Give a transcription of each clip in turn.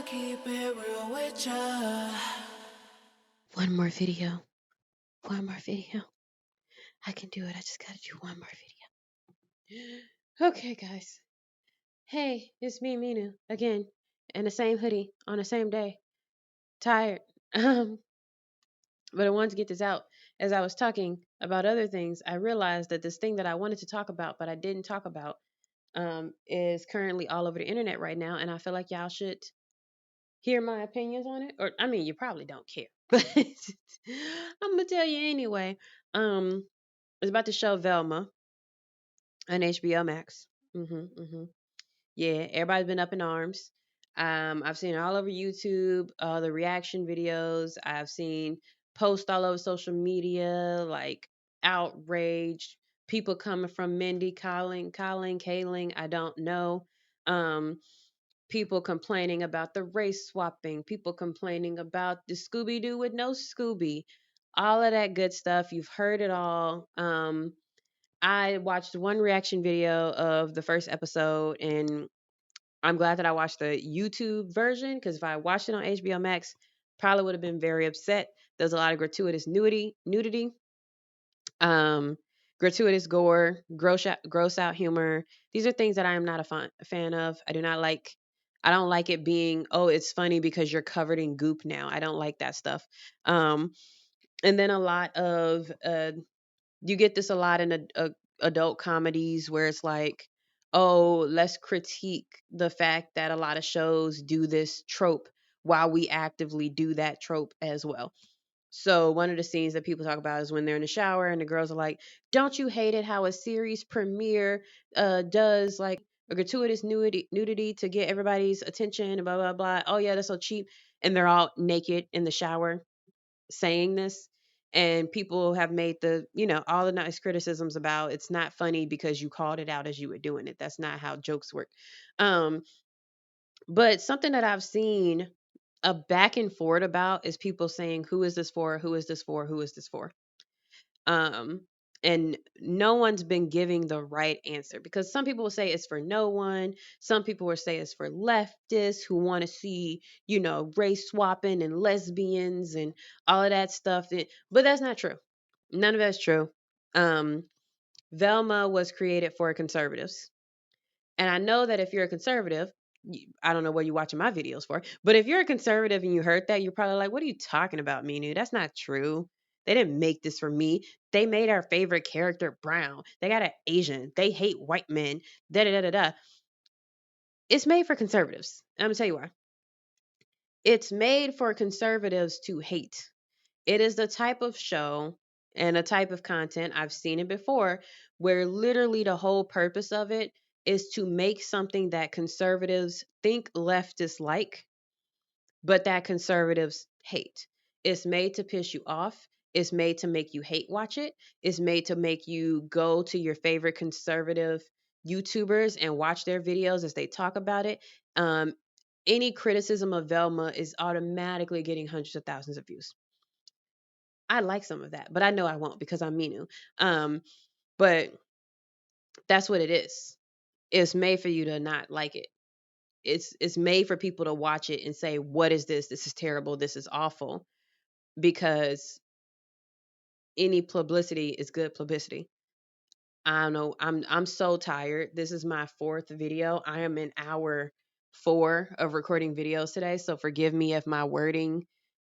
keep it real with ya. One more video. One more video. I can do it. I just gotta do one more video. Okay, guys. Hey, it's me, Minu, again, in the same hoodie on the same day. Tired. Um, but I wanted to get this out. As I was talking about other things, I realized that this thing that I wanted to talk about, but I didn't talk about, is currently all over the internet right now, and I feel like y'all should hear my opinions on it. Or, I mean, you probably don't care, but I'm gonna tell you anyway. Um, it's about the show Velma on HBO Max. Yeah, everybody's been up in arms. I've seen it all over YouTube, all the reaction videos. I've seen posts all over social media, like outraged people coming from Mindy, Colin, Kaling. I don't know. Um, People complaining about the race swapping. People complaining about the Scooby Doo with no Scooby. All of that good stuff. You've heard it all. I watched one reaction video of the first episode, and I'm glad that I watched the YouTube version because if I watched it on HBO Max, probably would have been very upset. There's a lot of gratuitous nudity, um, gratuitous gore, gross out humor. These are things that I am not a fan of. I do not like. I don't like it being, oh, it's funny because you're covered in goop now. I don't like that stuff. Um, and then a lot of you get this a lot in adult comedies where it's like, oh, let's critique the fact that a lot of shows do this trope while we actively do that trope as well. So one of the scenes that people talk about is when they're in the shower and the girls are like, "Don't you hate it how a series premiere does like a gratuitous nudity to get everybody's attention and blah blah blah. Oh yeah, that's so cheap." And they're all naked in the shower saying this, and people have made all the nice criticisms about it's not funny because you called it out as you were doing it. That's not how jokes work. um but something that I've seen a back and forth about is people saying, who is this for, who is this for, who is this for? um and no one's been giving the right answer, because some people will say it's for no one, some people will say it's for leftists who want to see, race swapping and lesbians and all of that stuff. But that's not true. None of that's true. um Velma was created for conservatives, and I know that if you're a conservative, I don't know what you're watching my videos for, but if you're a conservative and you heard that, you're probably like, what are you talking about, Minu? That's not true. They didn't make this for me. They made our favorite character brown. They got an Asian. They hate white men. Da da da da da. It's made for conservatives. I'm going to tell you why. It's made for conservatives to hate. It is the type of show and a type of content, I've seen it before, where literally the whole purpose of it is to make something that conservatives think leftists like, but that conservatives hate. It's made to piss you off. It's made to make you hate watch it. It's made to make you go to your favorite conservative YouTubers and watch their videos as they talk about it. Um, any criticism of Velma is automatically getting hundreds of thousands of views. I like some of that, but I know I won't because I'm Minu. But that's what it is. It's made for you to not like it. It's made for people to watch it and say, "What is this? This is terrible. This is awful." Because any publicity is good publicity. I don't know. I'm so tired. This is my fourth video. I am in hour 4 of recording videos today, so forgive me if my wording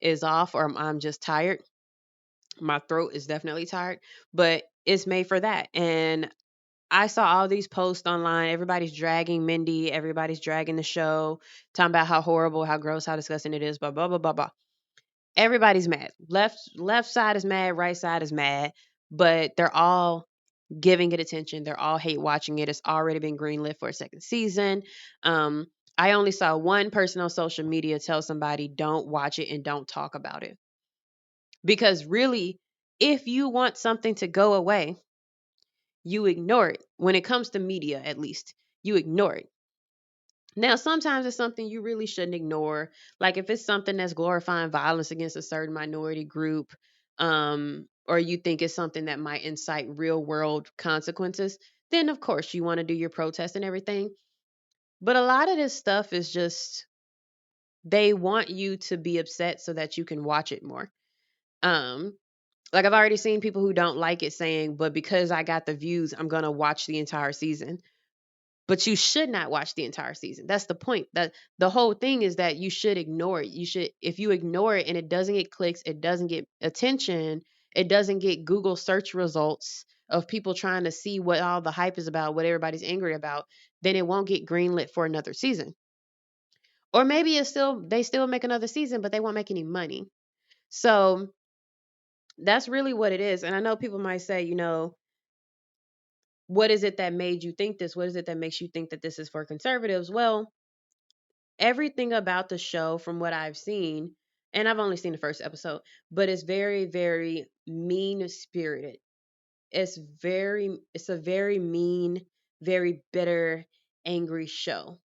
is off or I'm just tired. My throat is definitely tired, but it's made for that. And I saw all these posts online. Everybody's dragging Mindy. Everybody's dragging the show, talking about how horrible, how gross, how disgusting it is. Blah blah blah blah blah. Everybody's mad. Left side is mad. Right side is mad. But they're all giving it attention. They're all hate watching it. It's already been greenlit for a second season. Um, I only saw one person on social media tell somebody don't watch it and don't talk about it, because really, if you want something to go away, you ignore it. When it comes to media, at least, you ignore it. Now, sometimes it's something you really shouldn't ignore. Like if it's something that's glorifying violence against a certain minority group, or you think it's something that might incite real world consequences, then of course you want to do your protest and everything. But a lot of this stuff is just They want you to be upset so that you can watch it more. Um, like I've already seen people who don't like it saying, but because I got the views, I'm gonna watch the entire season. But you should not watch the entire season. That's the point. That the whole thing is that you should ignore it. You should, if you ignore it and it doesn't get clicks, it doesn't get attention, it doesn't get Google search results of people trying to see what all the hype is about, what everybody's angry about, then it won't get greenlit for another season. Or maybe it's still they still make another season, but they won't make any money. So that's really what it is. And I know people might say, what is it that made you think this? What is it that makes you think that this is for conservatives? Well, everything about the show, from what I've seen, and I've only seen the first episode, but it's very, very mean spirited. It's a very mean, very bitter, angry show.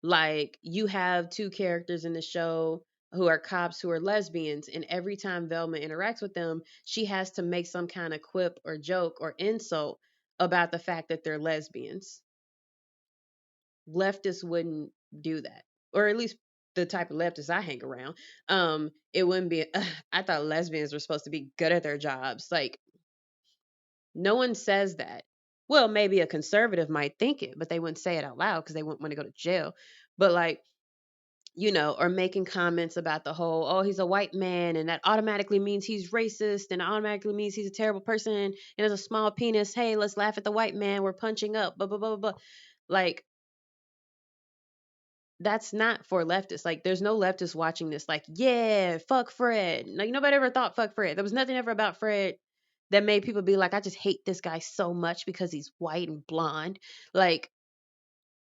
Like, you have two characters in the show who are cops who are lesbians, and every time Velma interacts with them, she has to make some kind of quip or joke or insult about the fact that they're lesbians. Leftists wouldn't do that, or at least the type of leftists I hang around. It wouldn't be. I thought lesbians were supposed to be good at their jobs. Like, no one says that. Well, maybe a conservative might think it, but they wouldn't say it out loud because they wouldn't want to go to jail. But like, or making comments about the whole, oh, he's a white man, and that automatically means he's racist, and automatically means he's a terrible person, and has a small penis. Hey, let's laugh at the white man. We're punching up. Blah blah blah blah. Like, that's not for leftists. Like, there's no leftists watching this. Like, yeah, fuck Fred. Like, nobody ever thought fuck Fred. There was nothing ever about Fred that made people be like, I just hate this guy so much because he's white and blonde. Like,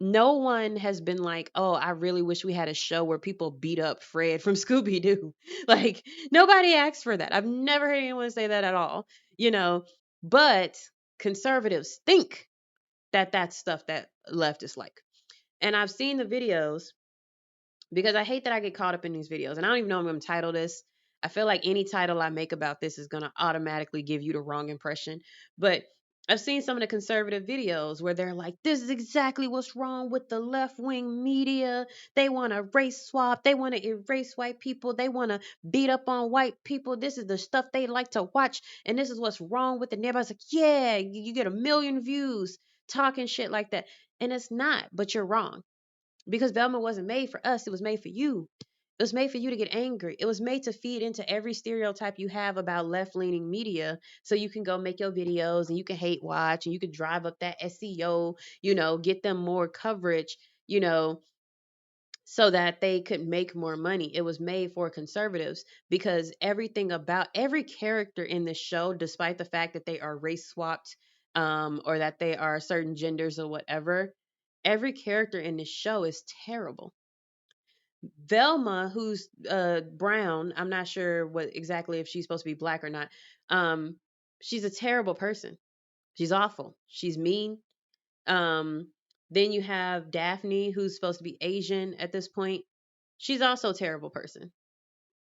no one has been like, oh, I really wish we had a show where people beat up Fred from Scooby Doo. Like, nobody asked for that. I've never heard anyone say that at all, you know. But conservatives think that that's stuff that leftists like. And I've seen the videos, because I hate that I get caught up in these videos. And I don't even know what I'm going to title this. I feel like any title I make about this is going to automatically give you the wrong impression. But I've seen some of the conservative videos where they're like, this is exactly what's wrong with the left wing media. They want to race swap. They want to erase white people. They want to beat up on white people. This is the stuff they like to watch. And this is what's wrong with it. And everybody's like, yeah, you get a million views talking shit like that. And it's not, but you're wrong, because Velma wasn't made for us. It was made for you. It was made for you to get angry. It was made to feed into every stereotype you have about left leaning media, so you can go make your videos and you can hate watch and you can drive up that SEO, get them more coverage, you know, so that they could make more money. It was made for conservatives, because everything about every character in this show, despite the fact that they are race swapped, or that they are certain genders or whatever, every character in this show is terrible. Velma, who's brown, I'm not sure what exactly, if she's supposed to be black or not. Um, she's a terrible person. She's awful. She's mean. Um, then you have Daphne, who's supposed to be Asian at this point. She's also a terrible person,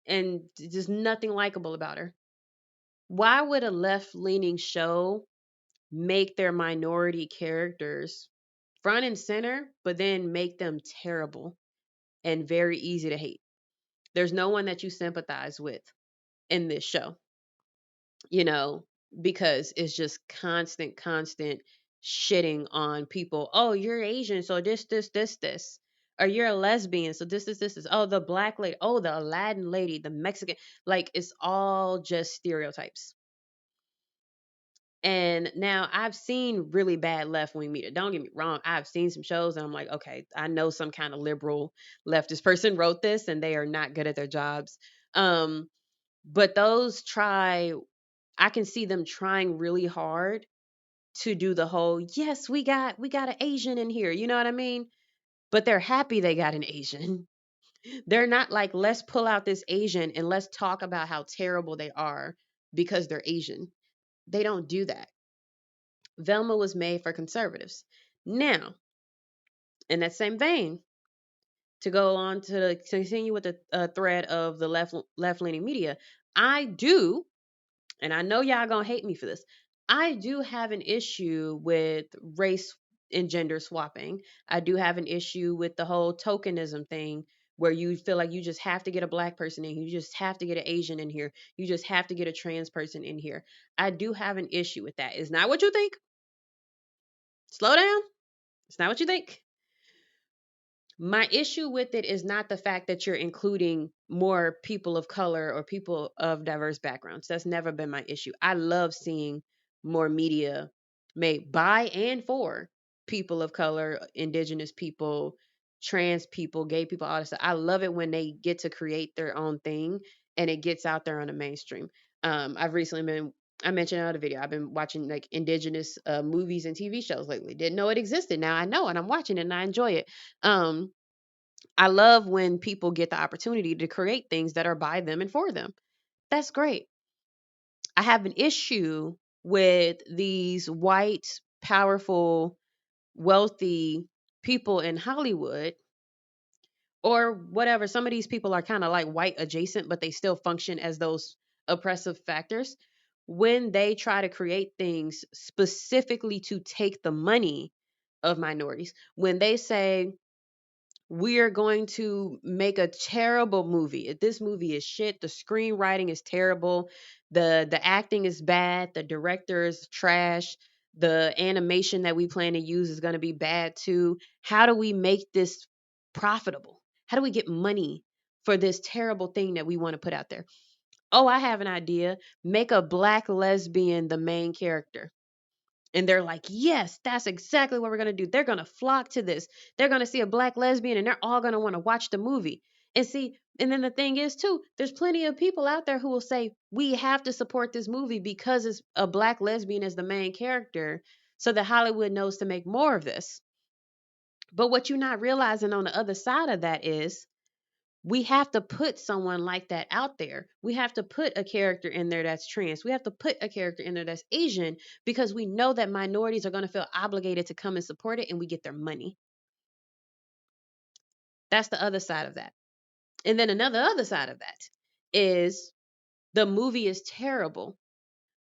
and just nothing likable about her. Why would a left leaning show make their minority characters front and center, but then make them terrible and very easy to hate? There's no one that you sympathize with in this show, you know, because it's just constant shitting on people. Oh, you're Asian, so this. Or you're a lesbian, so this. Oh, the black lady. Oh, the Aladdin lady, the Mexican. Like, it's all just stereotypes. And now I've seen really bad left wing media. Don't get me wrong. I've seen some shows and I'm like, okay, I know some kind of liberal leftist person wrote this and they are not good at their jobs. Um, but those try, I can see them trying really hard to do the whole, yes, we got an Asian in here. You know what I mean? But they're happy they got an Asian. They're not like, let's pull out this Asian and let's talk about how terrible they are because they're Asian. They don't do that. Velma was made for conservatives. Now, in that same vein, to go on to continue with the thread of the left leaning media, I do, and I know y'all gonna hate me for this, I do have an issue with race and gender swapping. I do have an issue with the whole tokenism thing, where you feel like you just have to get a black person in here, you just have to get an Asian in here, you just have to get a trans person in here. I do have an issue with that. It's not what you think. Slow down. It's not what you think. My issue with it is not the fact that you're including more people of color or people of diverse backgrounds. That's never been my issue. I love seeing more media made by and for people of color, indigenous people, trans people, gay people, all this stuff. I love it when they get to create their own thing and it gets out there on the mainstream. I've recently been, I mentioned in another video, I've been watching like indigenous movies and TV shows lately. Didn't know it existed. Now I know, and I'm watching it and I enjoy it. um I love when people get the opportunity to create things that are by them and for them. That's great. I have an issue with these white, powerful, wealthy people in Hollywood or whatever. Some of these people are kind of like white adjacent, but they still function as those oppressive factors. When they try to create things specifically to take the money of minorities, when they say, we are going to make a terrible movie. This movie is shit. The screenwriting is terrible. The acting is bad. The director is trash. The animation that we plan to use is going to be bad too. How do we make this profitable? How do we get money for this terrible thing that we want to put out there? Oh, I have an idea. Make a black lesbian the main character. And they're like, yes, that's exactly what we're going to do. They're going to flock to this. They're going to see a black lesbian and they're all going to want to watch the movie. And see, and then the thing is, too, there's plenty of people out there who will say, we have to support this movie because it's a black lesbian as the main character so that Hollywood knows to make more of this. But what you're not realizing on the other side of that is we have to put someone like that out there. We have to put a character in there that's trans. We have to put a character in there that's Asian because we know that minorities are going to feel obligated to come and support it and we get their money. That's the other side of that. And then another other side of that is the movie is terrible,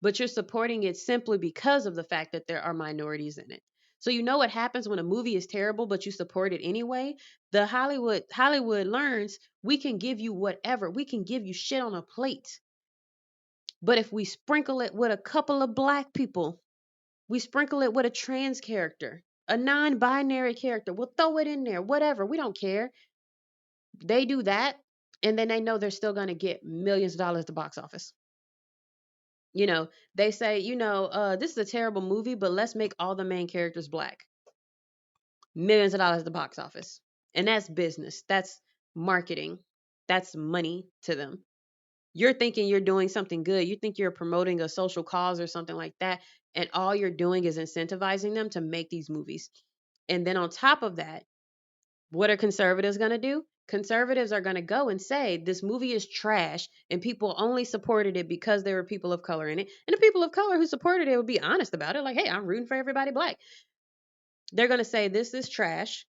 but you're supporting it simply because of the fact that there are minorities in it. So you know what happens when a movie is terrible, but you support it anyway? The Hollywood learns we can give you whatever. We can give you shit on a plate. But if we sprinkle it with a couple of black people, we sprinkle it with a trans character, a non-binary character, we'll throw it in there, whatever. We don't care. They do that, and then they know they're still going to get millions of dollars at the box office. You know, they say, this is a terrible movie, but let's make all the main characters black. Millions of dollars at the box office. And that's business. That's marketing. That's money to them. You're thinking you're doing something good. You think you're promoting a social cause or something like that. And all you're doing is incentivizing them to make these movies. And then on top of that, what are conservatives going to do? Conservatives are going to go and say this movie is trash and people only supported it because there were people of color in it. And the people of color who supported it would be honest about it. Like, hey, I'm rooting for everybody black. They're going to say this is trash.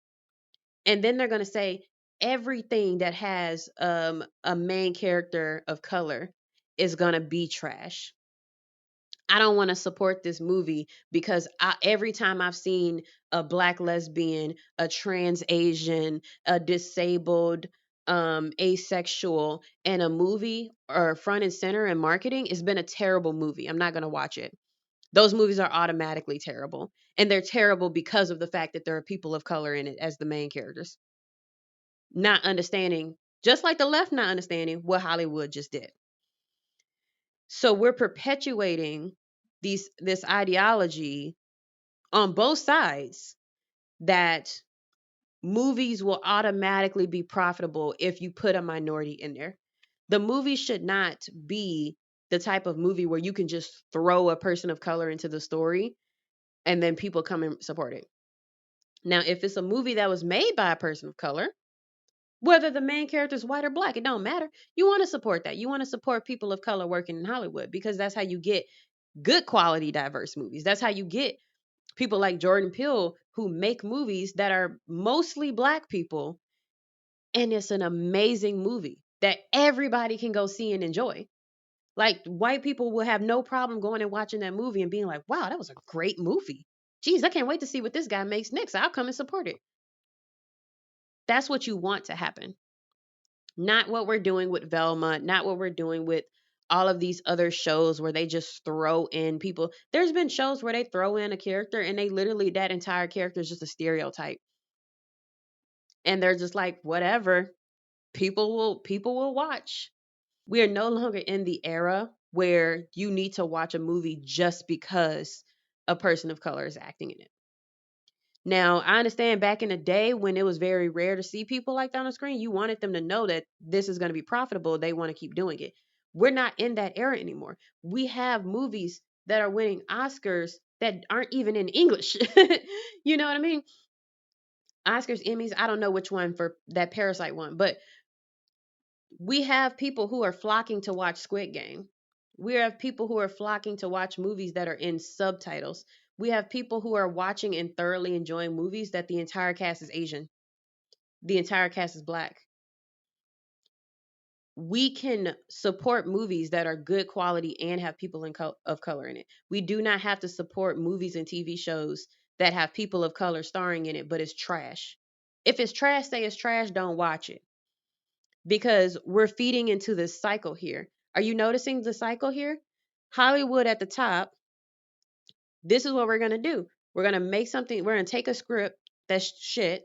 And then they're going to say everything that has a main character of color is going to be trash. I don't want to support this movie because every time I've seen a black lesbian, a trans Asian, a disabled, asexual in a movie or front and center in marketing, it's been a terrible movie. I'm not going to watch it. Those movies are automatically terrible. And they're terrible because of the fact that there are people of color in it as the main characters. Not understanding, just like the left not understanding what Hollywood just did. So we're perpetuating this ideology on both sides that movies will automatically be profitable if you put a minority in there. The movie should not be the type of movie where you can just throw a person of color into the story and then people come and support it. Now, if it's a movie that was made by a person of color, whether the main character is white or black, it don't matter. You want to support that. You want to support people of color working in Hollywood because that's how you get good quality diverse movies. That's how you get people like Jordan Peele who make movies that are mostly black people, and it's an amazing movie that everybody can go see and enjoy. Like white people will have no problem going and watching that movie and being like, wow, that was a great movie. Geez, I can't wait to see what this guy makes next. I'll come and support it. That's what you want to happen. Not what we're doing with Velma, not what we're doing with all of these other shows where they just throw in people. There's been shows where they throw in a character and they literally, that entire character is just a stereotype. And they're just like, whatever, people will watch. We are no longer in the era where you need to watch a movie just because a person of color is acting in it. Now, I understand back in the day when it was very rare to see people like that on the screen, you wanted them to know that this is going to be profitable. They want to keep doing it. We're not in that era anymore. We have movies that are winning Oscars that aren't even in English. You know what I mean? Oscars, Emmys, I don't know which one for that Parasite one, but we have people who are flocking to watch Squid Game. We have people who are flocking to watch movies that are in subtitles. We have people who are watching and thoroughly enjoying movies that the entire cast is Asian, the entire cast is black. We can support movies that are good quality and have people of color in it. We do not have to support movies and TV shows that have people of color starring in it, but it's trash. If it's trash, say it's trash, don't watch it, because we're feeding into this cycle here. Are you noticing the cycle here? Hollywood at the top, this is what we're going to do. We're going to make something, we're going to take a script that's shit.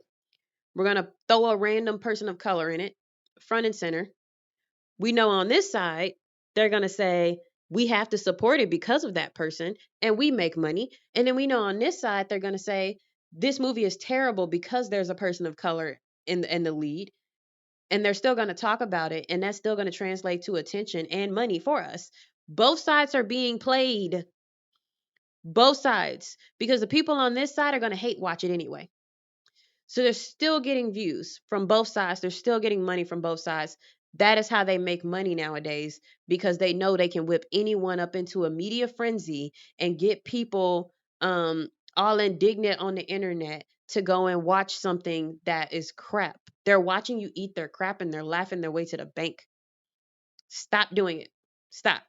We're going to throw a random person of color in it, front and center. We know on this side, they're going to say, we have to support it because of that person and we make money. And then we know on this side, they're going to say, this movie is terrible because there's a person of color in the lead, and they're still going to talk about it, and that's still going to translate to attention and money for us. Both sides are being played. Both sides, because the people on this side are going to hate watch it anyway. So they're still getting views from both sides. They're still getting money from both sides. That is how they make money nowadays, because they know they can whip anyone up into a media frenzy and get people all indignant on the internet to go and watch something that is crap. They're watching you eat their crap and they're laughing their way to the bank. Stop doing it. Stop.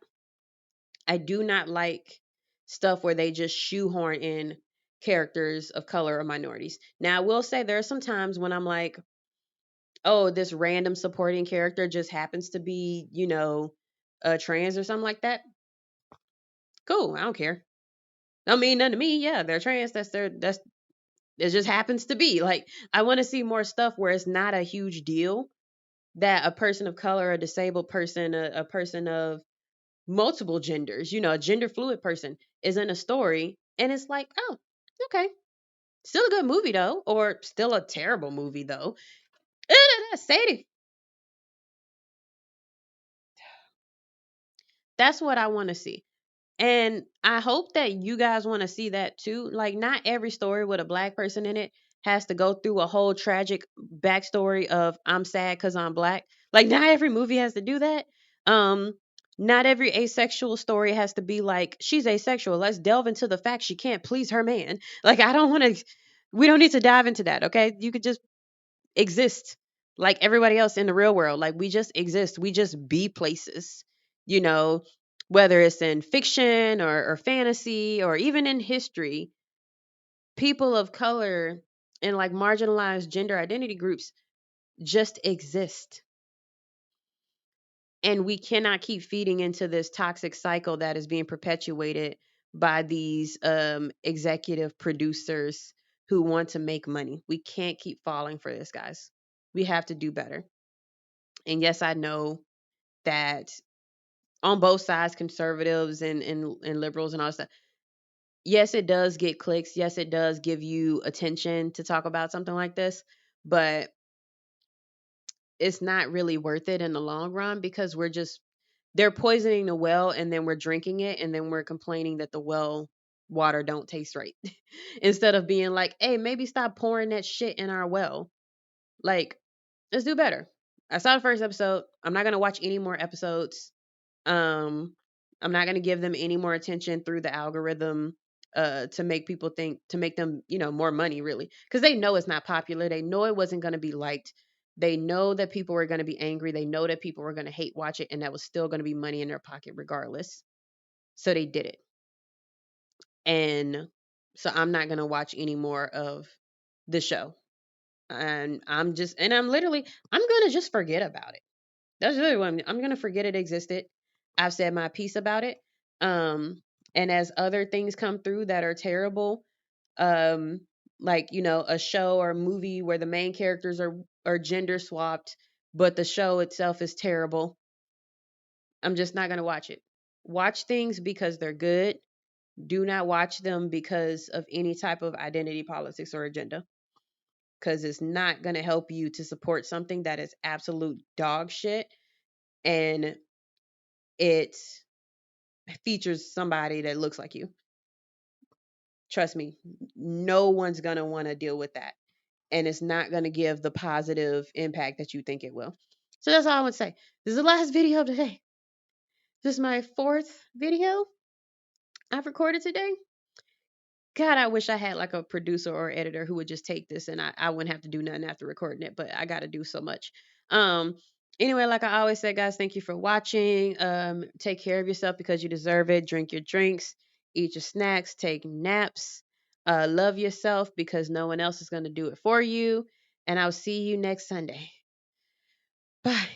I do not like stuff where they just shoehorn in characters of color or minorities. Now, I will say there are some times when I'm like, oh, this random supporting character just happens to be, trans or something like that. Cool, I don't care. Don't mean nothing to me. Yeah, they're trans. It just happens to be. Like, I want to see more stuff where it's not a huge deal that a person of color, a disabled person, a person of multiple genders, a gender fluid person is in a story, and it's like, oh, okay. Still a good movie though, or still a terrible movie though. Sadie. That's what I want to see. And I hope that you guys want to see that too. Like, not every story with a black person in it has to go through a whole tragic backstory of I'm sad because I'm black. Like, not every movie has to do that. Um, Not every asexual story has to be like, she's asexual. Let's delve into the fact she can't please her man. Like, I don't want to, we don't need to dive into that, okay? You could just exist like everybody else in the real world. Like, we just exist. We just be places, you know, whether it's in fiction or fantasy or even in history. People of color and like marginalized gender identity groups just exist. And we cannot keep feeding into this toxic cycle that is being perpetuated by these executive producers who want to make money. We can't keep falling for this, guys. We have to do better. And yes, I know that on both sides, conservatives and liberals and all that stuff, yes, it does get clicks. Yes, it does give you attention to talk about something like this, but it's not really worth it in the long run, because they're poisoning the well and then we're drinking it and then we're complaining that the well water don't taste right. Instead of being like, hey, maybe stop pouring that shit in our well. Like, let's do better. I saw the first episode. I'm not going to watch any more episodes. Um, I'm not going to give them any more attention through the algorithm to make people think, to make them, more money, really. Because they know it's not popular. They know it wasn't going to be liked. They know that people were going to be angry. They know that people were going to hate watch it, and that was still going to be money in their pocket regardless. So they did it. And so I'm not going to watch any more of the show. And I'm going to just forget about it. That's really what I'm gonna forget it existed. I've said my piece about it. Um, and as other things come through that are terrible, um, like a show or a movie where the main characters are gender swapped, but the show itself is terrible, I'm just not gonna watch it. Watch things because they're good. Do not watch them because of any type of identity politics or agenda, because it's not going to help you to support something that is absolute dog shit, and it features somebody that looks like you. Trust me, no one's going to want to deal with that. And it's not going to give the positive impact that you think it will. So that's all I would say. This is the last video of today. This is my fourth video I've recorded today. God, I wish I had like a producer or editor who would just take this and I wouldn't have to do nothing after recording it, but I got to do so much. Um, anyway, like I always say, guys, thank you for watching. Take care of yourself because you deserve it. Drink your drinks, eat your snacks, take naps, love yourself because no one else is going to do it for you. And I'll see you next Sunday. Bye.